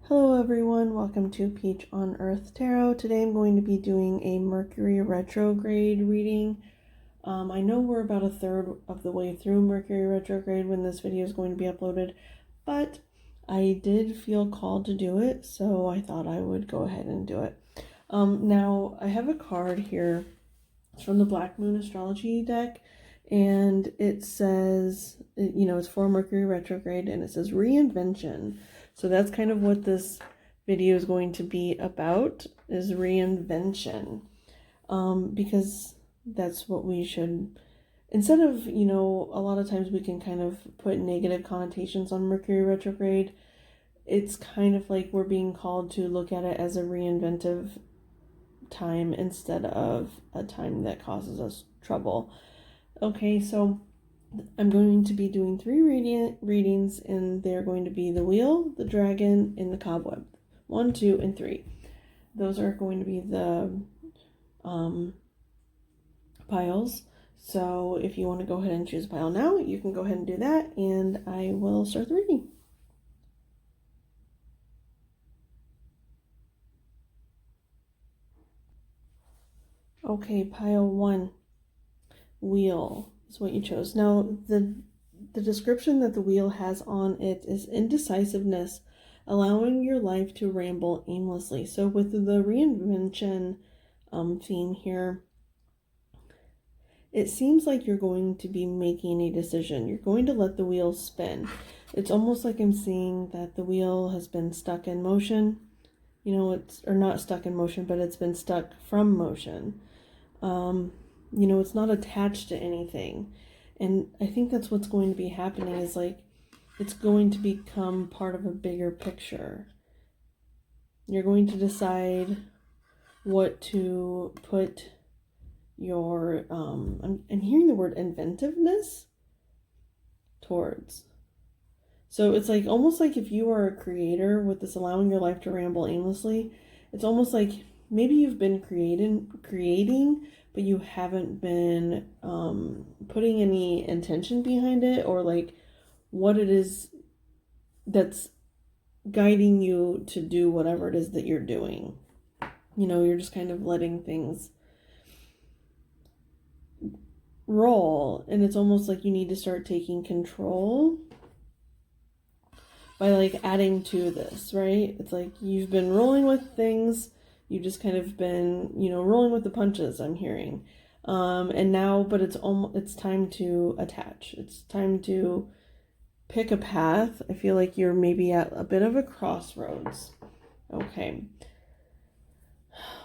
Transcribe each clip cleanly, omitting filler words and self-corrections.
Hello everyone, welcome to Peach on Earth Tarot. Today I'm going to be doing a Mercury Retrograde reading. I know we're about a third of the way through Mercury Retrograde when this video is going to be uploaded, but I did feel called to do it, so I thought I would go ahead and do it. Now, I have a card here. It's from the Black Moon Astrology deck, and it says, it's for Mercury Retrograde, and it says reinvention. So that's kind of what this video is going to be about, is reinvention. Because that's what we should, instead of, a lot of times we can kind of put negative connotations on Mercury Retrograde. It's kind of like we're being called to look at it as a reinventive time instead of a time that causes us trouble. Okay, so I'm going to be doing 3 readings, and they're going to be the Wheel, the Dragon, and the Cobweb. 1, 2, and 3. Those are going to be the piles. So if you want to go ahead and choose a pile now, you can go ahead and do that, and I will start the reading. Okay, pile 1, Wheel is what you chose. Now, the description that the wheel has on it is indecisiveness, allowing your life to ramble aimlessly. So with the reinvention theme here, it seems like you're going to be making a decision. You're going to let the wheel spin. It's almost like I'm seeing that the wheel has been stuck in motion. Or not stuck in motion, but it's been stuck from motion. It's not attached to anything. And I think that's what's going to be happening, is like it's going to become part of a bigger picture. You're going to decide what to put your, I'm hearing the word inventiveness towards. So it's like almost like if you are a creator with this allowing your life to ramble aimlessly, it's almost like maybe you've been creating, but you haven't been putting any intention behind it, or like what it is that's guiding you to do whatever it is that you're doing. You're just kind of letting things roll, and it's almost like you need to start taking control by like adding to this, right? It's like you've been rolling with things. You've just kind of been, rolling with the punches, I'm hearing. And now, but it's time to attach. It's time to pick a path. I feel like you're maybe at a bit of a crossroads. Okay.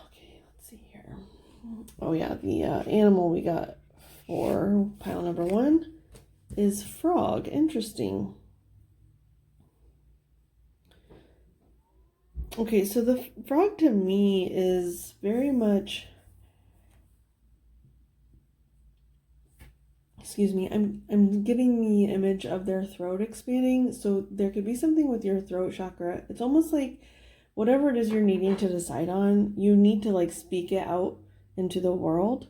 Okay, let's see here. Oh yeah, the animal we got for pile number 1 is frog. Interesting. Okay, so the frog to me is very much, excuse me, I'm getting the image of their throat expanding. So there could be something with your throat chakra. It's almost like whatever it is you're needing to decide on, you need to like speak it out into the world.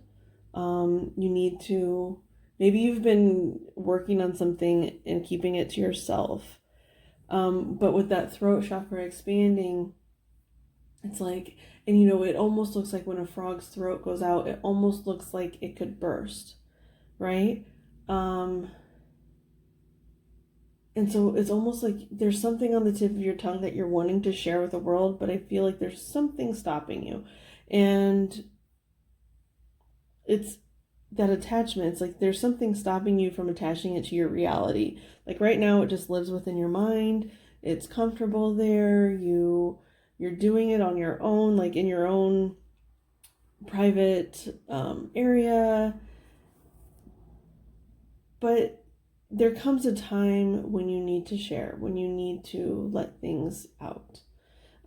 You need to, maybe you've been working on something and keeping it to yourself. But with that throat chakra expanding, it's like, and it almost looks like when a frog's throat goes out, it almost looks like it could burst, right? And so it's almost like there's something on the tip of your tongue that you're wanting to share with the world, but I feel like there's something stopping you. And it's that attachment. It's like there's something stopping you from attaching it to your reality. Like right now, it just lives within your mind. It's comfortable there. You're doing it on your own, like in your own private area. But there comes a time when you need to share, when you need to let things out.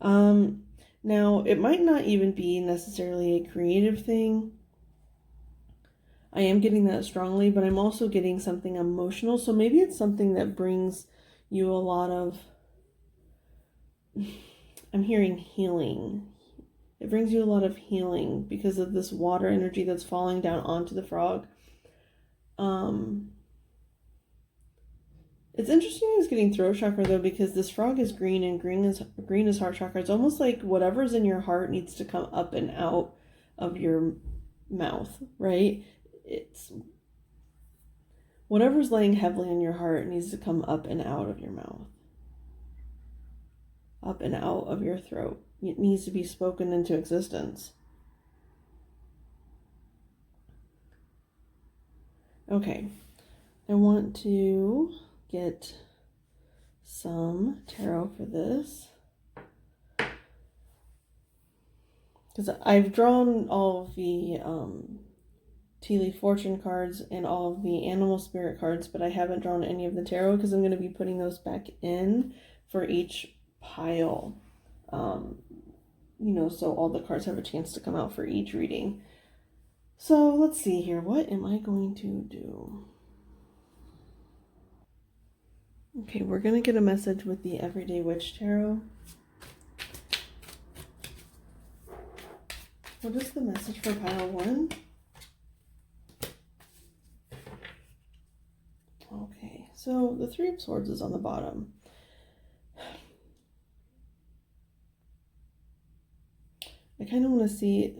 Now, it might not even be necessarily a creative thing. I am getting that strongly, but I'm also getting something emotional. So maybe it's something that brings you a lot of, I'm hearing healing. It brings you a lot of healing because of this water energy that's falling down onto the frog. It's interesting he's getting throat chakra though, because this frog is green and green is heart chakra. It's almost like whatever's in your heart needs to come up and out of your mouth, right? It's whatever's laying heavily on your heart needs to come up and out of your mouth, up and out of your throat. It needs to be spoken into existence. Okay, I want to get some tarot for this, because I've drawn all of the tea leaf fortune cards and all of the animal spirit cards, but I haven't drawn any of the tarot because I'm going to be putting those back in for each pile, so all the cards have a chance to come out for each reading. So let's see here, what am I going to do? Okay, we're going to get a message with the Everyday Witch Tarot. What is the message for pile 1? Okay, so the Three of Swords is on the bottom. I kind of want to see,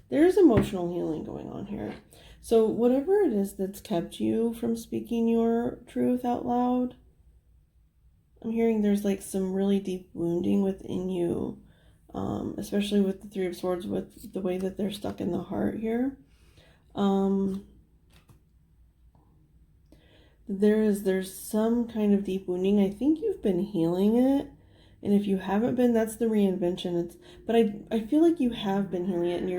there's emotional healing going on here. So whatever it is that's kept you from speaking your truth out loud, I'm hearing there's like some really deep wounding within you, especially with the Three of Swords, with the way that they're stuck in the heart here. There's some kind of deep wounding. I think you've been healing it, and if you haven't been, that's the reinvention. But I feel like you have been healing it, and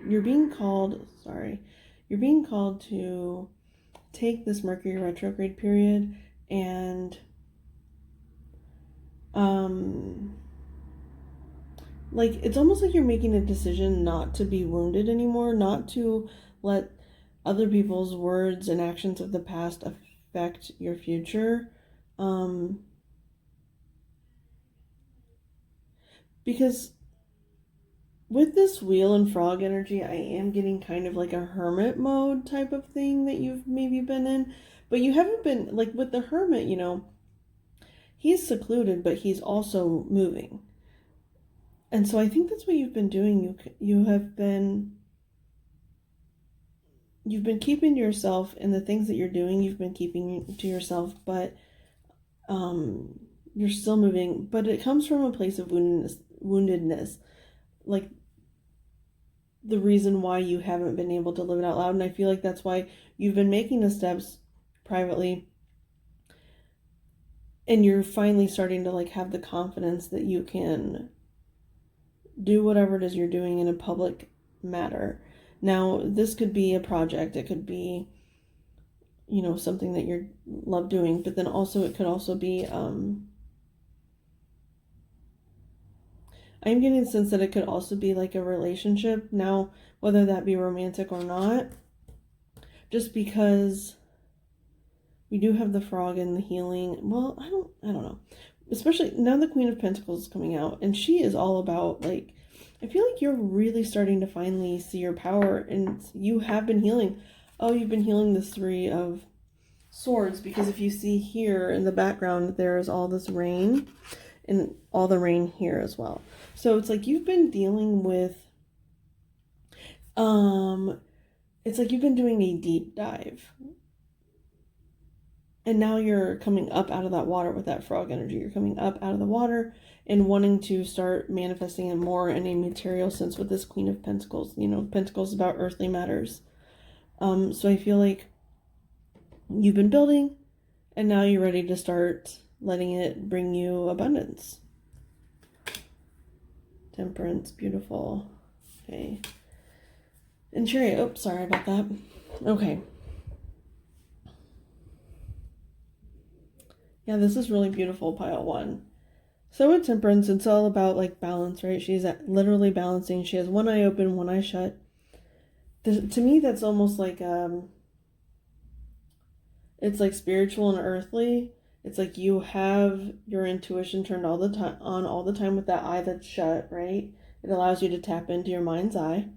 you're being called. You're being called to take this Mercury retrograde period and like it's almost like you're making a decision not to be wounded anymore, not to let other people's words and actions of the past affect your future, because with this wheel and frog energy, I am getting kind of like a hermit mode type of thing that you've maybe been in, but you haven't been, like with the hermit, he's secluded, but he's also moving. And so I think that's what you've been doing. You've been keeping to yourself, and the things that you're doing, you've been keeping to yourself, but you're still moving, but it comes from a place of woundedness, like the reason why you haven't been able to live it out loud. And I feel like that's why you've been making the steps privately, and you're finally starting to like have the confidence that you can do whatever it is you're doing in a public matter. Now, this could be a project, it could be, something that you love doing, but then also it could also be, I'm getting the sense that it could also be like a relationship. Now, whether that be romantic or not, just because we do have the frog and the healing. Well, I don't know. Especially now the Queen of Pentacles is coming out, and she is all about, like, I feel like you're really starting to finally see your power, and you have been healing. Oh, you've been healing the Three of Swords, because if you see here in the background, there's all this rain, and all the rain here as well. So it's like you've been dealing with, it's like you've been doing a deep dive. And now you're coming up out of that water with that frog energy. You're coming up out of the water and wanting to start manifesting it more in a material sense with this Queen of Pentacles. Pentacles about earthly matters. So I feel like you've been building, and now you're ready to start letting it bring you abundance. Temperance, beautiful. Okay. And Chariot, oops, sorry about that. Okay. Yeah, this is really beautiful, pile 1. So with Temperance, it's all about like balance, right? She's literally balancing. She has one eye open, one eye shut. To me, that's almost like, it's like spiritual and earthly. It's like you have your intuition turned all the time with that eye that's shut, right? It allows you to tap into your mind's eye.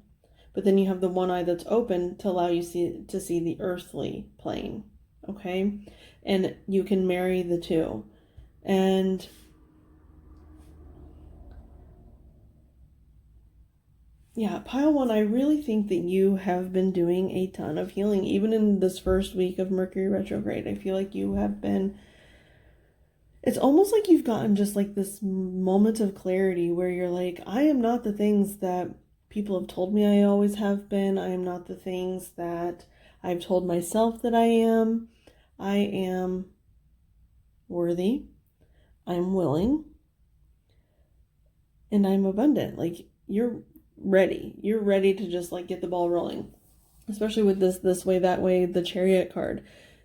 But then you have the one eye that's open to allow you to see the earthly plane, okay? and you can marry the two. And yeah, pile one, I really think that you have been doing a ton of healing, even in this first week of Mercury retrograde. I feel like you have been, it's almost like you've gotten just like this moment of clarity where you're like, I am not the things that people have told me I always have been. I am not the things that I've told myself that I am. I am worthy. I'm willing. And I'm abundant. Like, you're ready. You're ready to just like get the ball rolling. Especially with this way, that way, the Chariot card.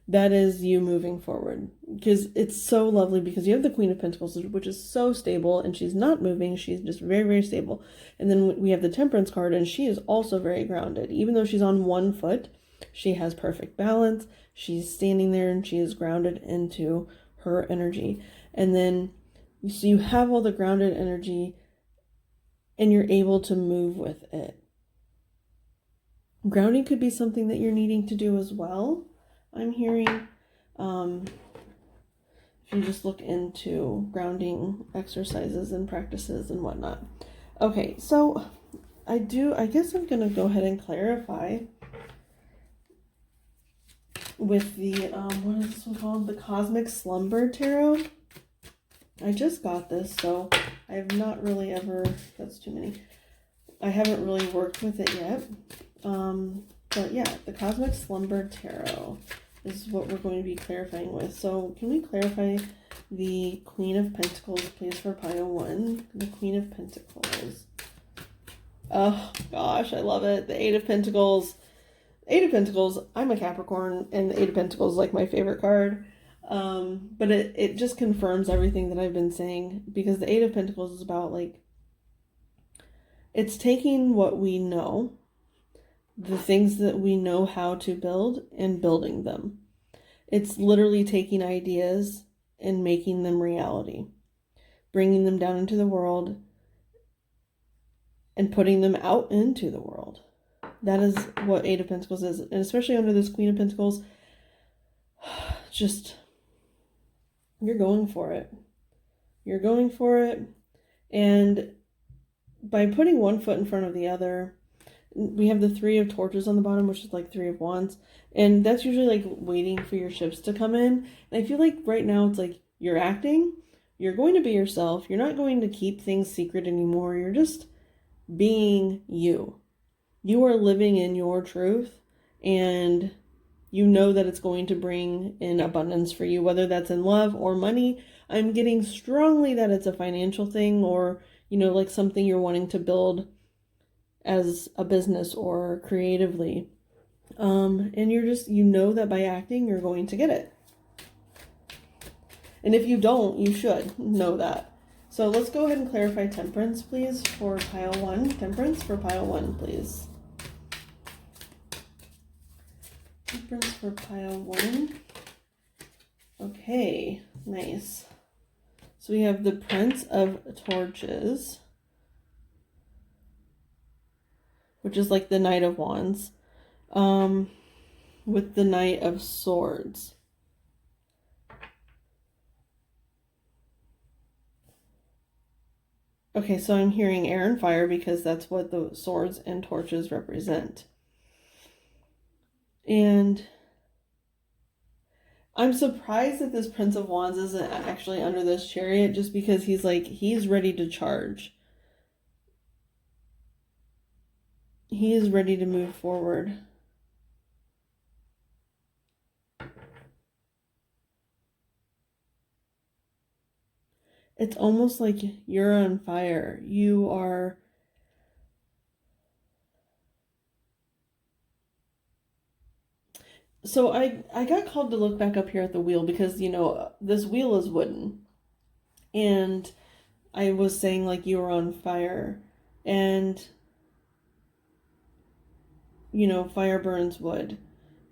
That is you moving forward. Because it's so lovely, because you have the Queen of Pentacles, which is so stable, and she's not moving. She's just very, very stable. And then we have the Temperance card, and she is also very grounded. Even though she's on one foot, she has perfect balance. She's standing there, and she is grounded into her energy. And then, so you have all the grounded energy, and you're able to move with it. Grounding could be something that you're needing to do as well, I'm hearing. If you just look into grounding exercises and practices and whatnot. Okay, so I guess I'm going to go ahead and clarify with the, what is this one called? The Cosmic Slumber Tarot. I just got this, so I have not really ever, that's too many. I haven't really worked with it yet. But yeah, the Cosmic Slumber Tarot is what we're going to be clarifying with. So can we clarify the Queen of Pentacles, please, for pile one? The Queen of Pentacles. Oh gosh, I love it. The Eight of Pentacles. Eight of Pentacles, I'm a Capricorn, and the Eight of Pentacles is like my favorite card. But it just confirms everything that I've been saying, because the Eight of Pentacles is about like, it's taking what we know, the things that we know how to build, and building them. It's literally taking ideas and making them reality, bringing them down into the world and putting them out into the world. That is what Eight of Pentacles is. And especially under this Queen of Pentacles, just, you're going for it. You're going for it. And by putting one foot in front of the other, we have the Three of Torches on the bottom, which is like Three of Wands. And that's usually like waiting for your ships to come in. And I feel like right now it's like you're acting. You're going to be yourself. You're not going to keep things secret anymore. You're just being you. You are living in your truth. And you know that it's going to bring in abundance for you, whether that's in love or money. I'm getting strongly that it's a financial thing, or, you know, like something you're wanting to build as a business or creatively. And you're just, you know that by acting, you're going to get it. And if you don't, you should know that. So let's go ahead and clarify Temperance, please, for pile one. Temperance for pile one, please. Temperance for pile one. Okay, nice. So we have the Prince of Torches, which is like the Knight of Wands, with the Knight of Swords. Okay, so I'm hearing air and fire, because that's what the swords and torches represent. And I'm surprised that this Prince of Wands isn't actually under this Chariot, just because he's like, he's ready to charge. He is ready to move forward. It's almost like you're on fire. You are... So I got called to look back up here at the wheel, because, you know, this wheel is wooden. And I was saying like you were on fire. And, you know, fire burns wood.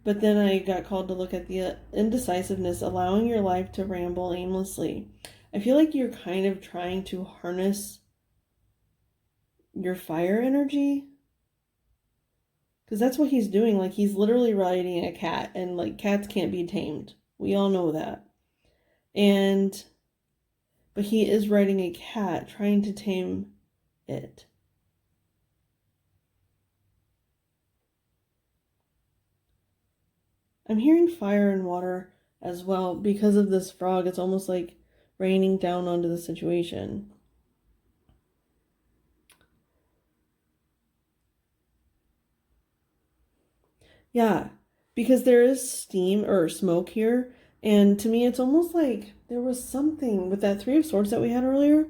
But then I got called to look at the indecisiveness, allowing your life to ramble aimlessly. I feel like you're kind of trying to harness your fire energy, because that's what he's doing. Like, he's literally riding a cat, and like cats can't be tamed We all know that. But he is riding a cat, trying to tame it. I'm hearing fire and water as well because of this frog. It's almost like raining down onto the situation. Yeah, because there is steam or smoke here, and to me it's almost like there was something with that Three of Swords that we had earlier.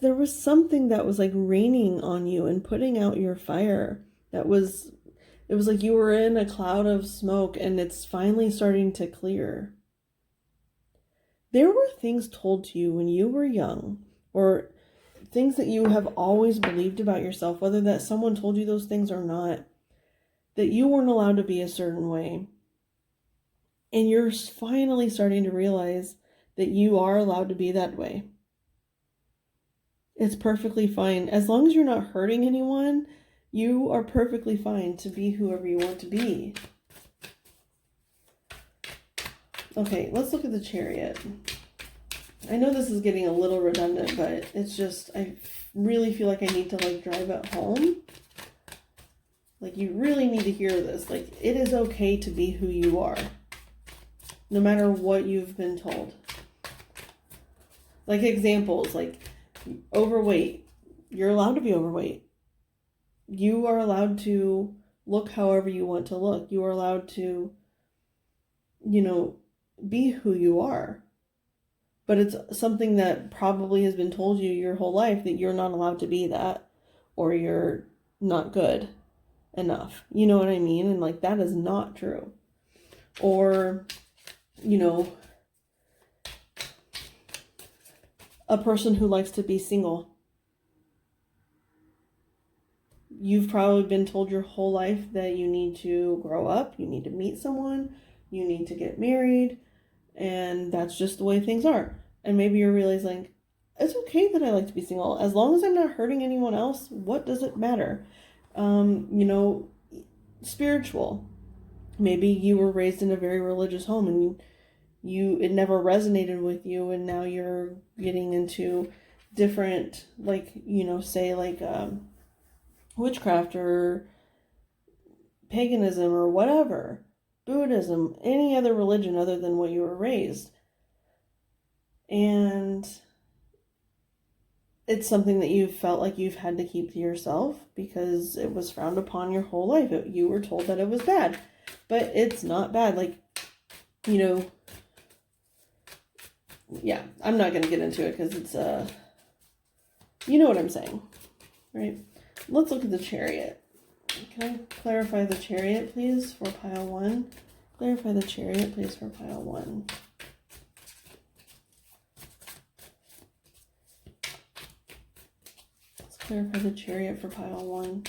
There was something that was like raining on you and putting out your fire. It was like you were in a cloud of smoke and it's finally starting to clear. There were things told to you when you were young, or things that you have always believed about yourself, whether that someone told you those things or not, that you weren't allowed to be a certain way. And you're finally starting to realize that you are allowed to be that way. It's perfectly fine. As long as you're not hurting anyone, you are perfectly fine to be whoever you want to be. Okay, let's look at the Chariot. I know this is getting a little redundant, but it's just, I really feel like I need to like drive it home. Like, you really need to hear this. Like, it is okay to be who you are, no matter what you've been told. Like, examples, like overweight. You're allowed to be overweight. You are allowed to look however you want to look. You are allowed to, be who you are. But it's something that probably has been told you your whole life, that you're not allowed to be that, or you're not good enough. You know what I mean? And like, that is not true. Or, a person who likes to be single. You've probably been told your whole life that you need to grow up, you need to meet someone, you need to get married, and that's just the way things are. And maybe you're realizing, it's okay that I like to be single. As long as I'm not hurting anyone else, what does it matter? Spiritual. Maybe you were raised in a very religious home and it never resonated with you, and now you're getting into different, like, say like witchcraft or paganism or whatever, Buddhism, any other religion other than what you were raised. And it's something that you felt like you've had to keep to yourself because it was frowned upon your whole life. You were told that it was bad, but it's not bad. Like, yeah, I'm not going to get into it because it's, you know what I'm saying, right? Let's look at the Chariot. Can I clarify the Chariot, please, for pile 1? Clarify the Chariot, please, for pile 1. Let's clarify the Chariot for pile 1.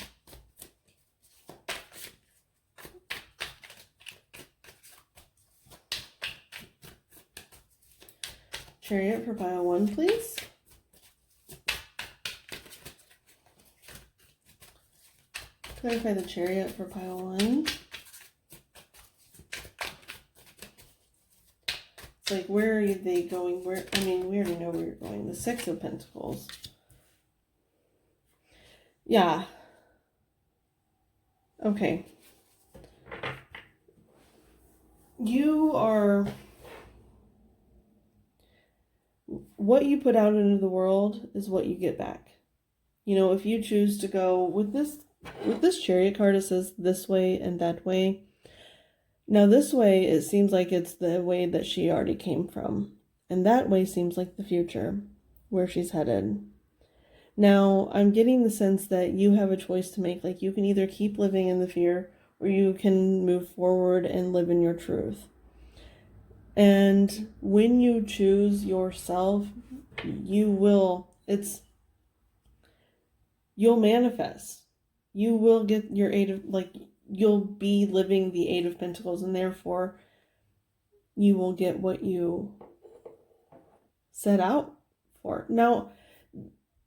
Chariot for pile 1, please. Clarify the Chariot for pile 1. It's like, where are they going? We already know where you're going. The Six of Pentacles. Yeah. Okay. You are... What you put out into the world is what you get back. If you choose to go with this Chariot card, it says this way and that way. Now this way, it seems like it's the way that she already came from. And that way seems like the future, where she's headed. Now, I'm getting the sense that you have a choice to make. Like, you can either keep living in the fear, or you can move forward and live in your truth. And when you choose yourself, you'll manifest. You will get your you'll be living the Eight of Pentacles, and therefore you will get what you set out for. Now,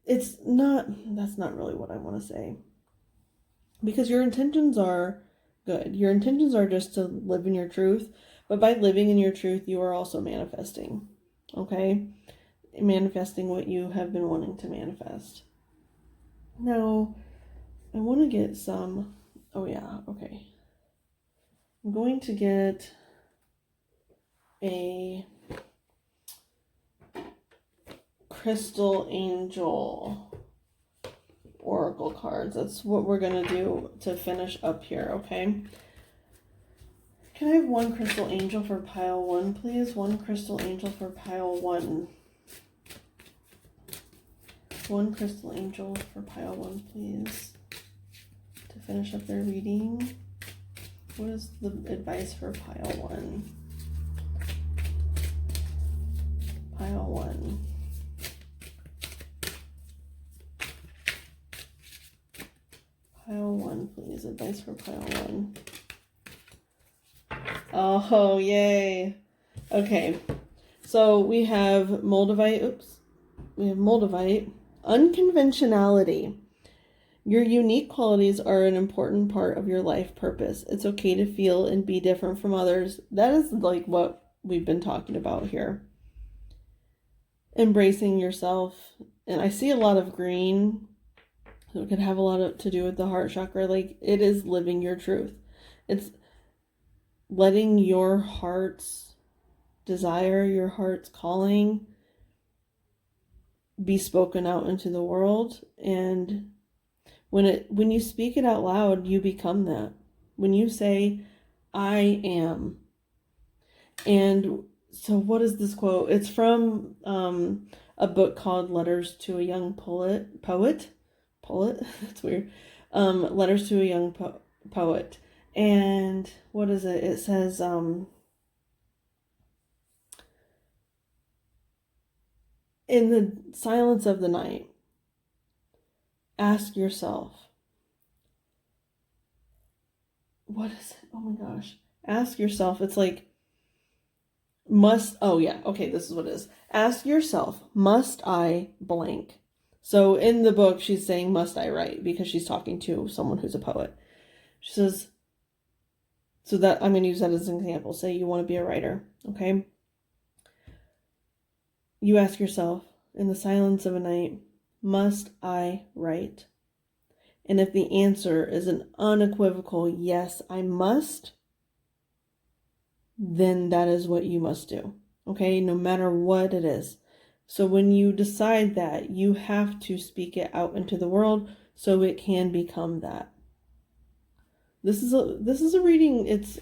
that's not really what I want to say, because your intentions are good. Your intentions are just to live in your truth, But by living in your truth, you are also manifesting. Okay? Manifesting what you have been wanting to manifest. Now, I want to get some... Oh, yeah. Okay. I'm going to get a Crystal Angel Oracle cards. That's what we're going to do to finish up here, okay? Can I have one Crystal Angel for pile 1, please? One Crystal Angel for pile 1. One Crystal Angel for pile 1, please. To finish up their reading. What is the advice for pile 1? Pile 1. Pile 1, please. Advice for pile 1. Oh, yay. Okay. So we have Moldavite. Oops. We have Moldavite. Unconventionality. Your unique qualities are an important part of your life purpose. It's okay to feel and be different from others. That is like what we've been talking about here. Embracing yourself. And I see a lot of green. So it could have a lot to do with the heart chakra. Like, it is living your truth. It's letting your heart's desire, your heart's calling be spoken out into the world. And when you speak it out loud, you become that. When you say, I am. And so what is this quote? It's from a book called Letters to a Young Poet. That's weird. Letters to a Young Poet. And what is it? It says, in the silence of the night, ask yourself, what is it? Oh my gosh. Ask yourself, it's like, this is what it is. Ask yourself, must I blank? So in the book, she's saying, must I write? Because she's talking to someone who's a poet. She says, so that I'm going to use that as an example. Say you want to be a writer, okay? You ask yourself, in the silence of a night, must I write? And if the answer is an unequivocal yes, I must, then that is what you must do, okay? No matter what it is. So when you decide that, you have to speak it out into the world so it can become that. This is a reading. It's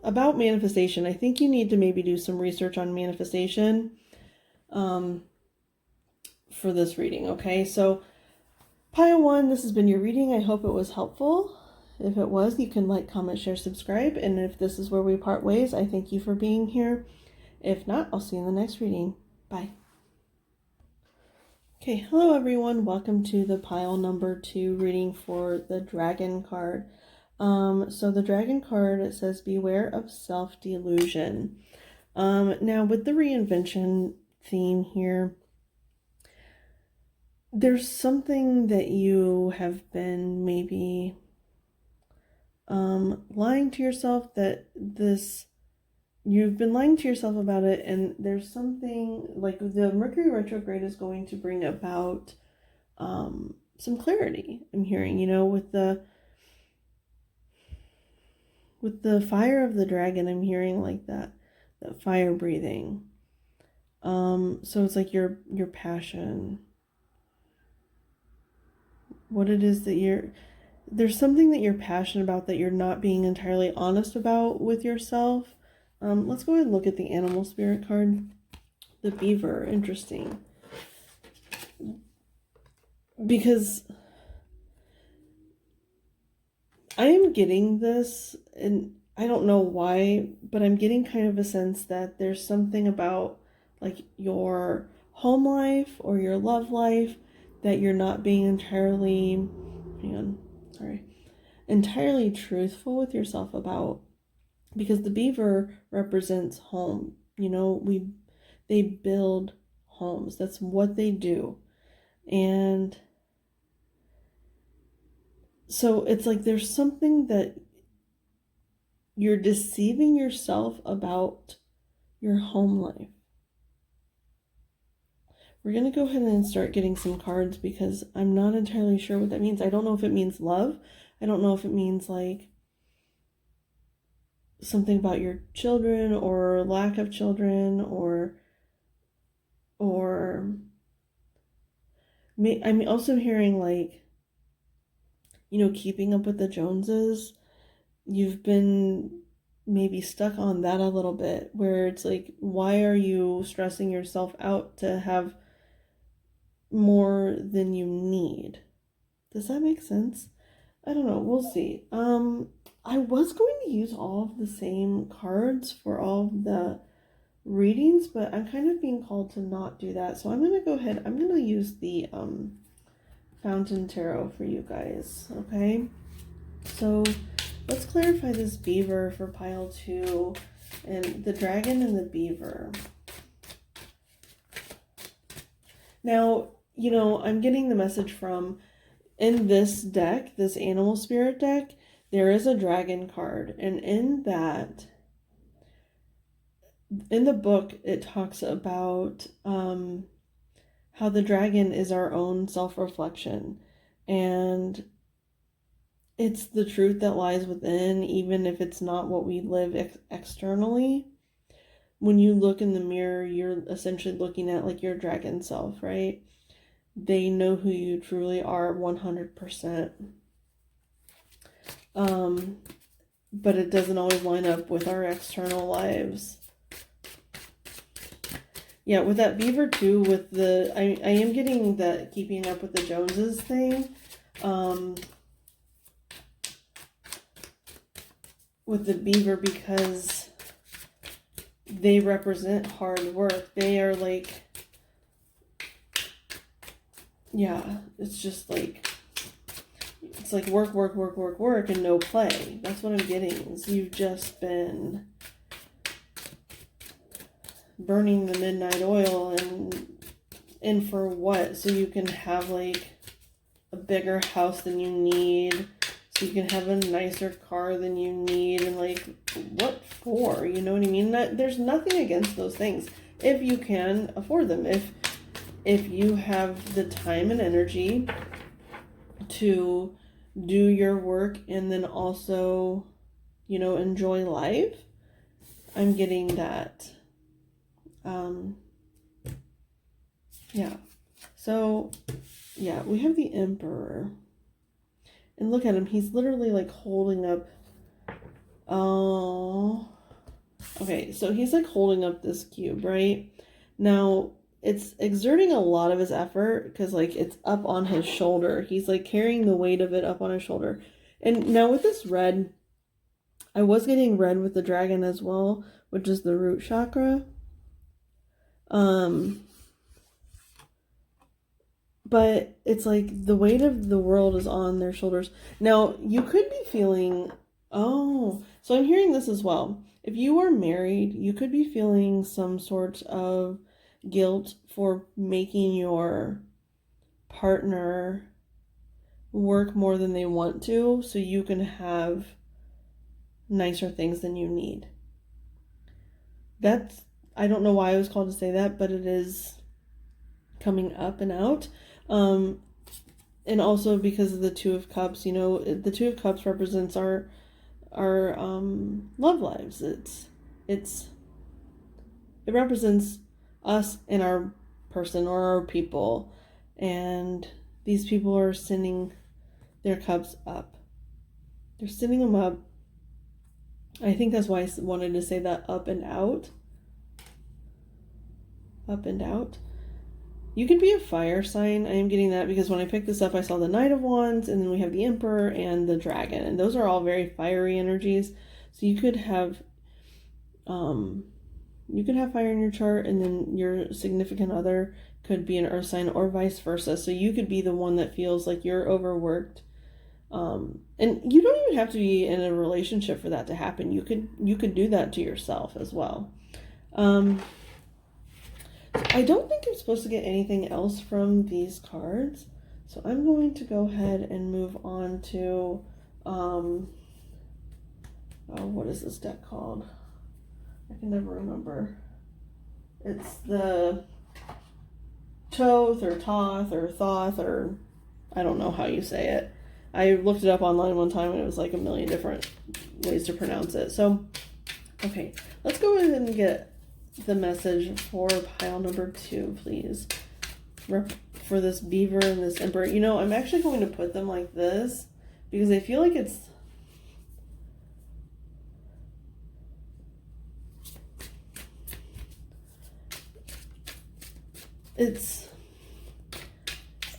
about manifestation. I think you need to maybe do some research on manifestation for this reading, okay? So pile 1, this has been your reading. I hope it was helpful. If it was, you can like, comment, share, subscribe. And if this is where we part ways, I thank you for being here. If not, I'll see you in the next reading. Bye. Okay, hello everyone. Welcome to the pile number 2 reading for the Dragon card. So the Dragon card, it says, beware of self-delusion. Now with the reinvention theme here, there's something that you have been maybe lying to yourself you've been lying to yourself about it, and there's something like the Mercury Retrograde is going to bring about some clarity. I'm hearing, with the fire of the dragon, I'm hearing like that fire breathing. So it's like your passion, what it is that there's something that you're passionate about that you're not being entirely honest about with yourself. Let's go ahead and look at the animal spirit card. The beaver, interesting. Because I am getting this, and I don't know why, but I'm getting kind of a sense that there's something about like your home life or your love life that you're not being entirely truthful with yourself about. Because the beaver represents home. They build homes. That's what they do. And so it's like there's something that you're deceiving yourself about your home life. We're going to go ahead and start getting some cards because I'm not entirely sure what that means. I don't know if it means love. I don't know if it means like something about your children or lack of children or I'm also hearing like, keeping up with the Joneses. You've been maybe stuck on that a little bit where it's like, why are you stressing yourself out to have more than you need? Does that make sense? I don't know. We'll see. I was going to use all of the same cards for all of the readings, but I'm kind of being called to not do that. So I'm going to go ahead. I'm going to use the Fountain Tarot for you guys. Okay. So let's clarify this beaver for pile 2 and the dragon and the beaver. Now, I'm getting the message from, in this deck, this animal spirit deck, there is a dragon card. And in the book, it talks about how the dragon is our own self-reflection. And it's the truth that lies within, even if it's not what we live externally. When you look in the mirror, you're essentially looking at like your dragon self, right? They know who you truly are 100%. But it doesn't always line up with our external lives. Yeah, with that beaver too, with the, I am getting that keeping up with the Joneses thing. With the beaver, because they represent hard work. They are like, yeah, it's just like, it's like work, work, work, work, work, and no play. That's what I'm getting, is you've just been burning the midnight oil and for what? So you can have like a bigger house than you need, so you can have a nicer car than you need, and like, what for? You know what I mean? There's nothing against those things if you can afford them. If you have the time and energy to do your work and then also, enjoy life, I'm getting that. Yeah. So, yeah, we have the Emperor. And look at him. He's literally like holding up. Oh. Okay, so he's like holding up this cube, right? Now, it's exerting a lot of his effort because like it's up on his shoulder. He's like carrying the weight of it up on his shoulder. And now with this red, I was getting red with the dragon as well, which is the root chakra. But it's like the weight of the world is on their shoulders. Now, you could be feeling, so I'm hearing this as well. If you are married, you could be feeling some sort of guilt for making your partner work more than they want to, so you can have nicer things than you need. I don't know why I was called to say that, but it is coming up and out. And also because of the Two of Cups, the Two of Cups represents our love lives. It represents us and our person or our people, and these people are sending their cups up. They're sending them up. I think that's why I wanted to say that, up and out. Up and out. You could be a fire sign. I am getting that because when I picked this up, I saw the Knight of Wands, and then we have the Emperor and the Dragon, and those are all very fiery energies. So you could have fire in your chart, and then your significant other could be an earth sign, or vice versa. So you could be the one that feels like you're overworked, and you don't even have to be in a relationship for that to happen. You could do that to yourself as well. I don't think I'm supposed to get anything else from these cards, so I'm going to go ahead and move on to, what is this deck called? I can never remember. It's the Toth or Toth or Thoth, or I don't know how you say it. I looked it up online one time and it was like a million different ways to pronounce it. So, okay, let's go ahead and get the message for pile number 2, please. For this beaver and this emperor. You know, I'm actually going to put them like this because I feel like it's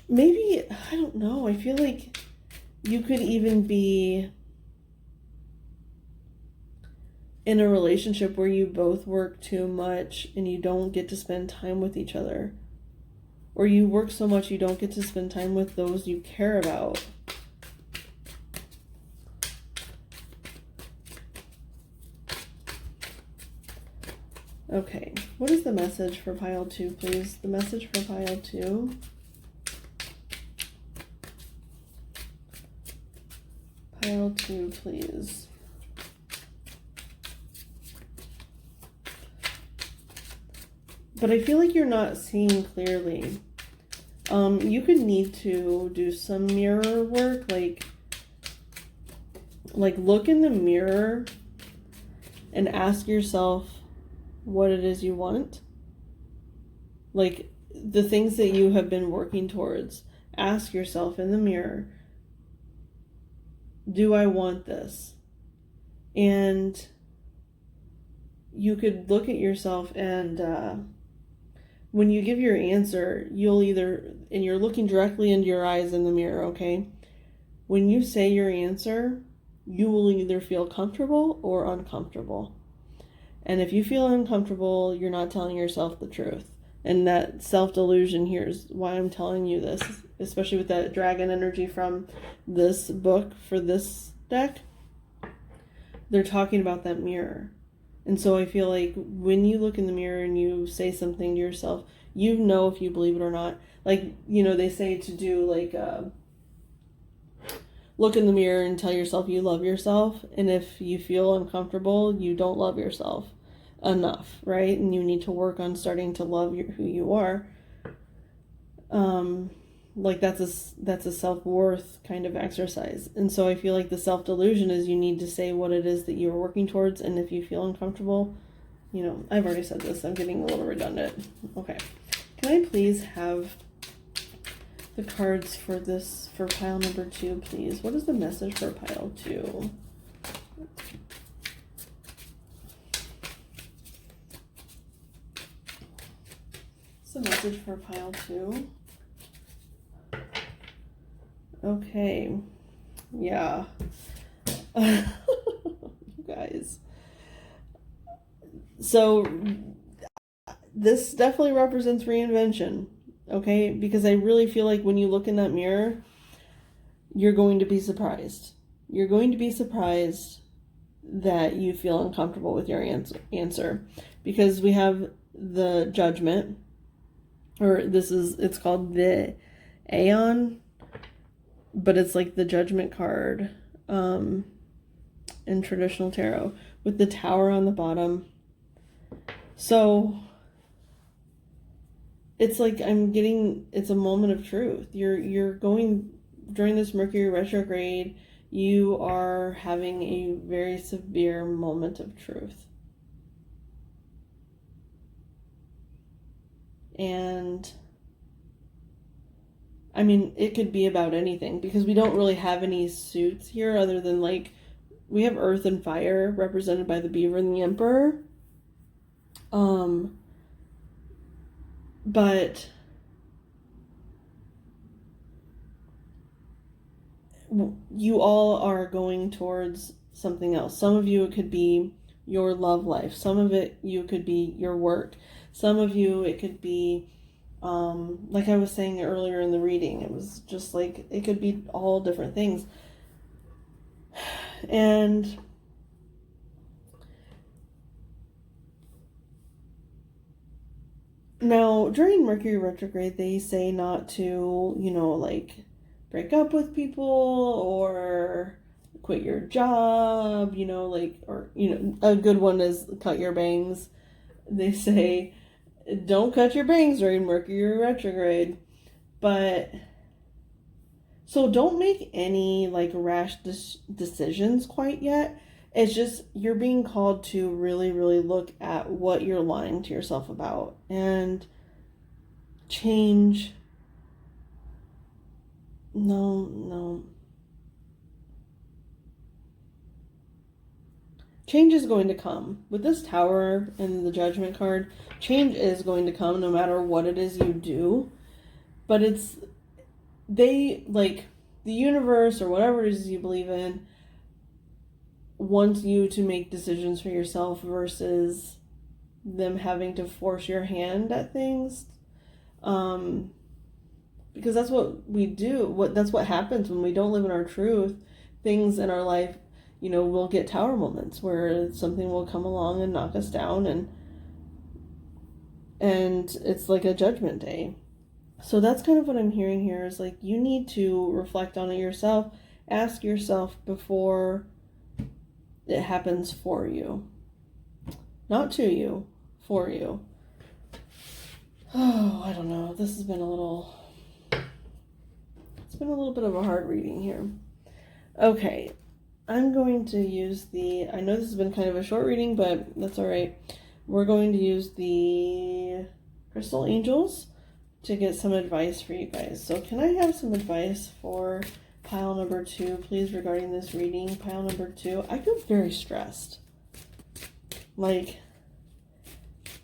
maybe, I don't know, I feel like you could even be in a relationship where you both work too much and you don't get to spend time with each other. Or you work so much you don't get to spend time with those you care about. Okay, what is the message for pile 2, please? The message for pile 2. Pile 2, please. But I feel like you're not seeing clearly. You could need to do some mirror work, like look in the mirror and ask yourself what it is you want. Like the things that you have been working towards. Ask yourself in the mirror, do I want this? And you could look at yourself and when you give your answer, and you're looking directly into your eyes in the mirror, okay? When you say your answer, you will either feel comfortable or uncomfortable. And if you feel uncomfortable, you're not telling yourself the truth. And that self-delusion here is why I'm telling you this, especially with that dragon energy from this book for this deck. They're talking about that mirror. And so I feel like when you look in the mirror and you say something to yourself, you know if you believe it or not. Like, you know, they say to do like, look in the mirror and tell yourself you love yourself. And if you feel uncomfortable, you don't love yourself enough, right? And you need to work on starting to love who you are. Like that's a self-worth kind of exercise. And so I feel like the self-delusion is you need to say what it is that you're working towards, and if you feel uncomfortable, you know, I've already said this, I'm getting a little redundant. Okay. Can I please have the cards for pile number 2, please? What is the message for pile 2? What's the message for pile 2? Okay, yeah. You guys. So this definitely represents reinvention, okay? Because I really feel like when you look in that mirror, you're going to be surprised. You're going to be surprised that you feel uncomfortable with your answer. Because we have the Judgment, or it's called the Aeon, but it's like the Judgment card in traditional tarot with the Tower on the bottom. So it's like it's a moment of truth. You're going, during this Mercury retrograde, you are having a very severe moment of truth. And I mean, it could be about anything because we don't really have any suits here other than like, we have earth and fire represented by the beaver and the emperor. But you all are going towards something else. Some of you, it could be your love life. Some of you could be your work. Some of you, it could be, like I was saying earlier in the reading, it was just like, it could be all different things. And now, during Mercury retrograde, they say not to, like, break up with people or quit your job, or, a good one is cut your bangs. They say, don't cut your bangs during Mercury retrograde. But, so don't make any, rash decisions quite yet. It's just, you're being called to really, really look at what you're lying to yourself about and change. No. Change is going to come. With this Tower and the Judgment card, change is going to come no matter what it is you do. But the universe or whatever it is you believe in wants you to make decisions for yourself versus them having to force your hand at things. Because that's what we do. That's what happens when we don't live in our truth. Things in our life, we'll get tower moments where something will come along and knock us down, and it's like a judgment day. So that's kind of what I'm hearing here is you need to reflect on it yourself. Ask yourself before it happens for you. Not to you, for you. Oh, I don't know. It's been a little bit of a hard reading here. Okay. I'm going to use I know this has been kind of a short reading, but that's all right. We're going to use the Crystal Angels to get some advice for you guys. So can I have some advice for pile number 2, please, regarding this reading? Pile number 2. I feel very stressed. Very,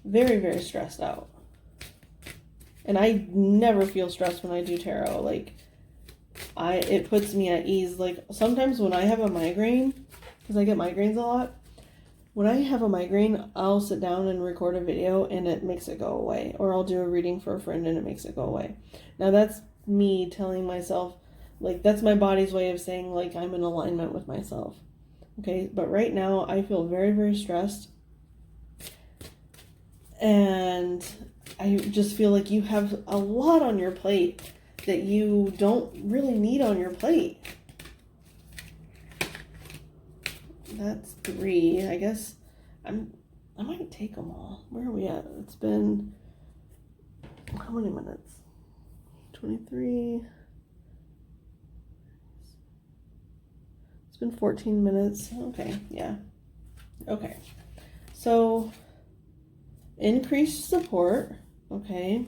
very stressed out. And I never feel stressed when I do tarot. It puts me at ease. Sometimes when I have a migraine, because I get migraines a lot, when I have a migraine, I'll sit down and record a video and it makes it go away. Or I'll do a reading for a friend and it makes it go away. Now that's me telling myself, that's my body's way of saying, I'm in alignment with myself. Okay, but right now I feel very, very stressed. And I just feel like you have a lot on your plate that you don't really need on your plate. That's 3. I guess I might take them all. Where are we at? It's been how many minutes? 23. It's been 14 minutes. Okay, yeah. Okay. So increased support. Okay.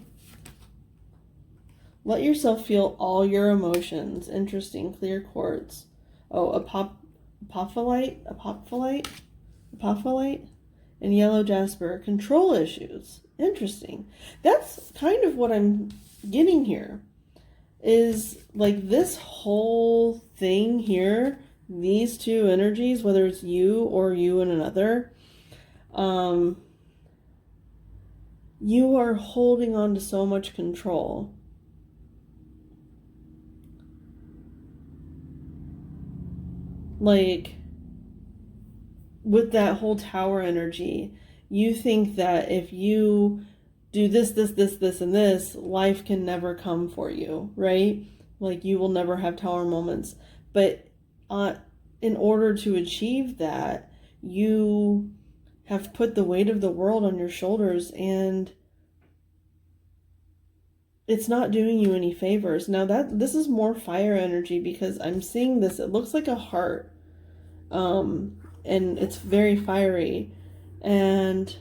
Let yourself feel all your emotions. Interesting. Clear quartz. Oh, apophyllite, and yellow jasper. Control issues. Interesting. That's kind of what I'm getting here. Is this whole thing here, these two energies, whether it's you or you and another, you are holding on to so much control. With that whole Tower energy, you think that if you do this, and this, life can never come for you, right? You will never have Tower moments. But in order to achieve that, you have put the weight of the world on your shoulders, and it's not doing you any favors. Now this is more fire energy, because I'm seeing this. It looks like a heart. And it's very fiery. And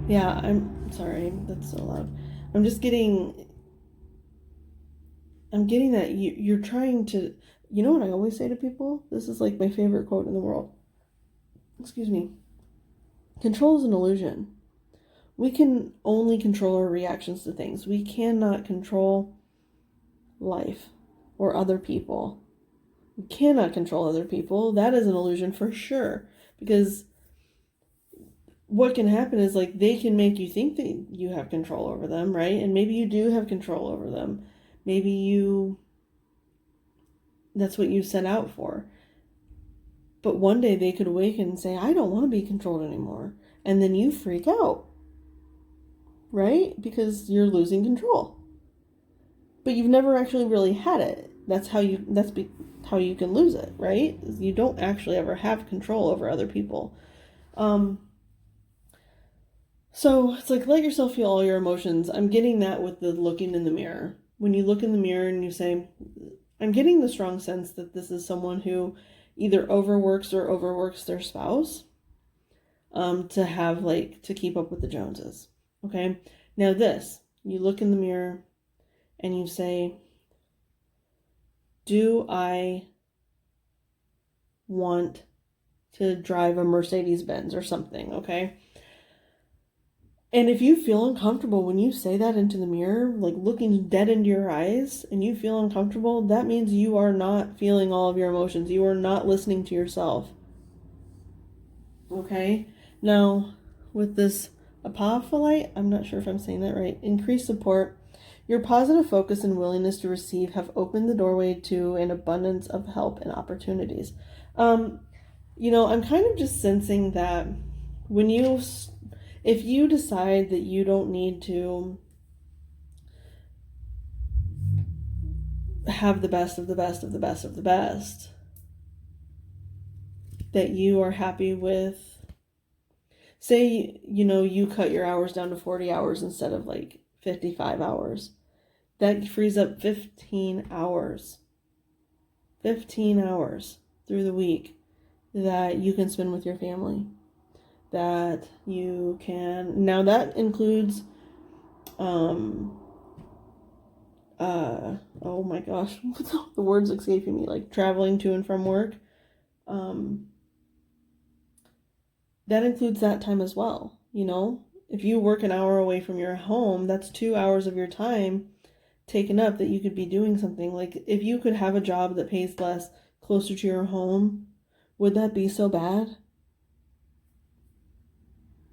yeah, I'm sorry, that's so loud. I'm getting that you're trying to, what I always say to people? This is my favorite quote in the world. Excuse me. Control is an illusion. We can only control our reactions to things. We cannot control life or other people. We cannot control other people. That is an illusion for sure. Because what can happen is they can make you think that you have control over them, right? And maybe you do have control over them. Maybe that's what you set out for. But one day they could awaken and say, I don't want to be controlled anymore. And then you freak out, right? Because you're losing control. but you've never actually really had it. How you can lose it, right? You don't actually ever have control over other people. So it's like, let yourself feel all your emotions. I'm getting that with the looking in the mirror. When you look in the mirror and you say, I'm getting the strong sense that this is someone who either overworks or overworks their spouse, to keep up with the Joneses. Okay. Now you look in the mirror and you say, do I want to drive a Mercedes-Benz or something? Okay. And if you feel uncomfortable when you say that into the mirror, like looking dead into your eyes, and you feel uncomfortable, that means you are not feeling all of your emotions. You are not listening to yourself. Okay? Now, with this apophyllite, I'm not sure if I'm saying that right, increased support, your positive focus and willingness to receive have opened the doorway to an abundance of help and opportunities. I'm kind of just sensing that if you decide that you don't need to have the best of the best of the best of the best, that you are happy with, say, you cut your hours down to 40 hours instead of like 55 hours. That frees up 15 hours. 15 hours through the week that you can spend with your family. That you can, now that includes, oh my gosh, the words escaping me, like traveling to and from work. That includes that time as well. If you work an hour away from your home, that's 2 hours of your time taken up that you could be doing something. Like, if you could have a job that pays less closer to your home, would that be so bad?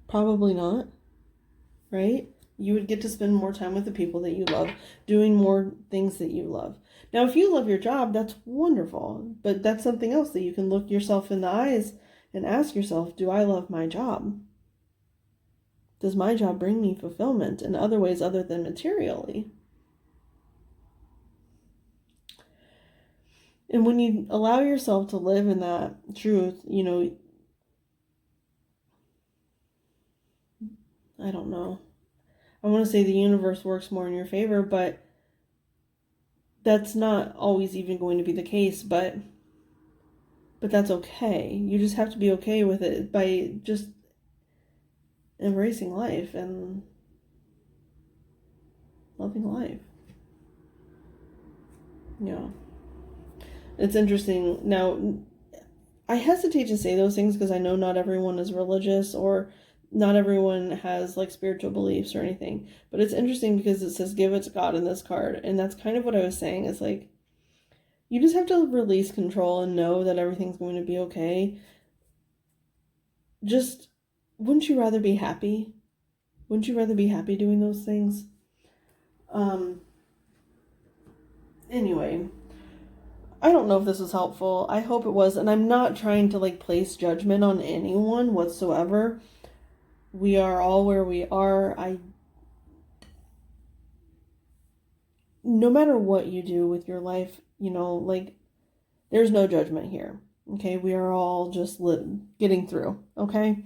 Probably not, right? You would get to spend more time with the people that you love, doing more things that you love. Now, if you love your job, that's wonderful, but that's something else that you can look yourself in the eyes and ask yourself, do I love my job? Does my job bring me fulfillment in other ways other than materially? And when you allow yourself to live in that truth, I don't know. I want to say the universe works more in your favor, but that's not always even going to be the case, but that's okay. You just have to be okay with it by just embracing life and loving life. Yeah. It's interesting. Now, I hesitate to say those things because I know not everyone is religious or not everyone has like spiritual beliefs or anything. But it's interesting because it says give it to God in this card. And that's kind of what I was saying. It's like, you just have to release control and know that everything's going to be okay. Just, wouldn't you rather be happy? Wouldn't you rather be happy doing those things? Anyway, I don't know if this was helpful. I hope it was. And I'm not trying to like place judgment on anyone whatsoever. We are all where we are. No matter what you do with your life, there's no judgment here. Okay, we are all just getting through. Okay,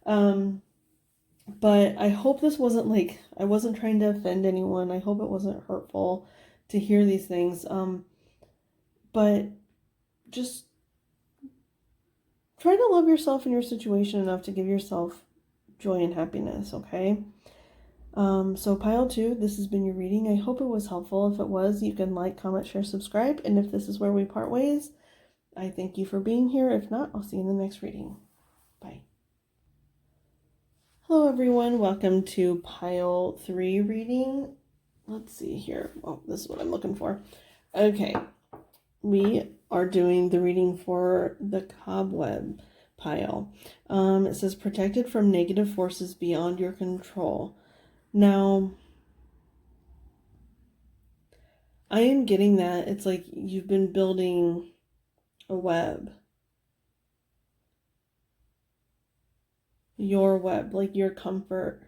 but I hope this wasn't like, I wasn't trying to offend anyone. I hope it wasn't hurtful to hear these things. But just try to love yourself in your situation enough to give yourself joy and happiness. Okay. So pile 2, this has been your reading. I hope it was helpful. If it was, you can like, comment, share, subscribe. And if this is where we part ways, I thank you for being here. If not, I'll see you in the next reading. Bye. Hello everyone, welcome to pile 3 reading. Let's see here. Oh, this is what I'm looking for. Okay, we are doing the reading for the Cobweb pile. It says protected from negative forces beyond your control. Now, I am getting that it's like you've been building a web. Your web, like your comfort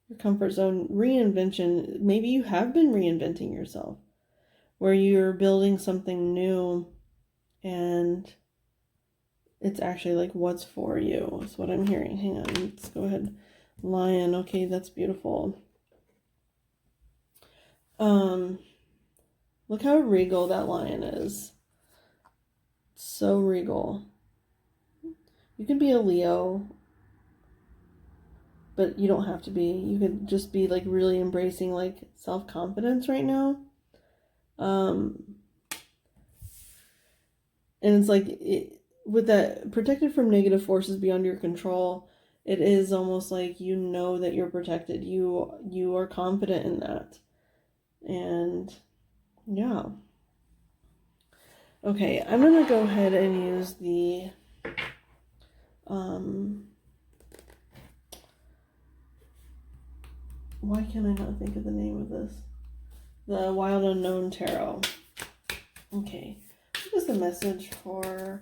your comfort zone. Reinvention, maybe you have been reinventing yourself, where you're building something new and it's actually like what's for you is what I'm hearing. Hang on, let's go ahead. Lion, okay, that's beautiful. Look how regal that lion is. So regal. You can be a Leo, but you don't have to be. You could just be like really embracing like self-confidence right now. And it's like with that protected from negative forces beyond your control, it is almost like you know that you're protected. You are confident in that. And yeah. Okay, I'm going to go ahead and use the why can't I not think of the name of this? The Wild Unknown Tarot. Okay, what is the message for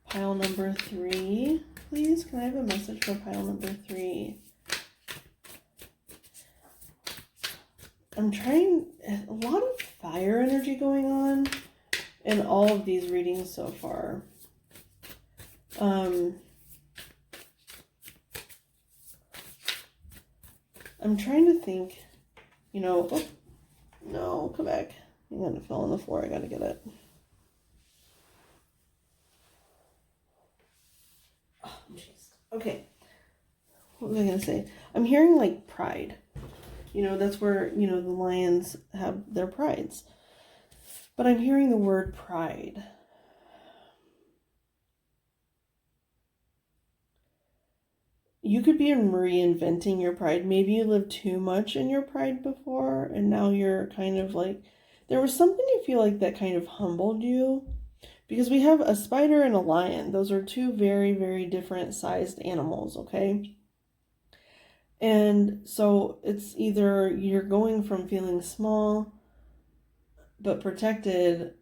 pile number 3? Please, can I have a message for pile number 3? I'm trying, a lot of fire energy going on in all of these readings so far. I'm trying to think, oh, no, come back. Hang on, it fell on the floor. I gotta get it. Oh, jeez. Okay. What was I gonna say? I'm hearing like pride. That's where, the lions have their prides. But I'm hearing the word pride. You could be reinventing your pride. Maybe you lived too much in your pride before, and now you're kind of like, there was something I feel like that kind of humbled you. Because we have a spider and a lion. Those are two very, very different sized animals, okay? And so it's either you're going from feeling small but protected,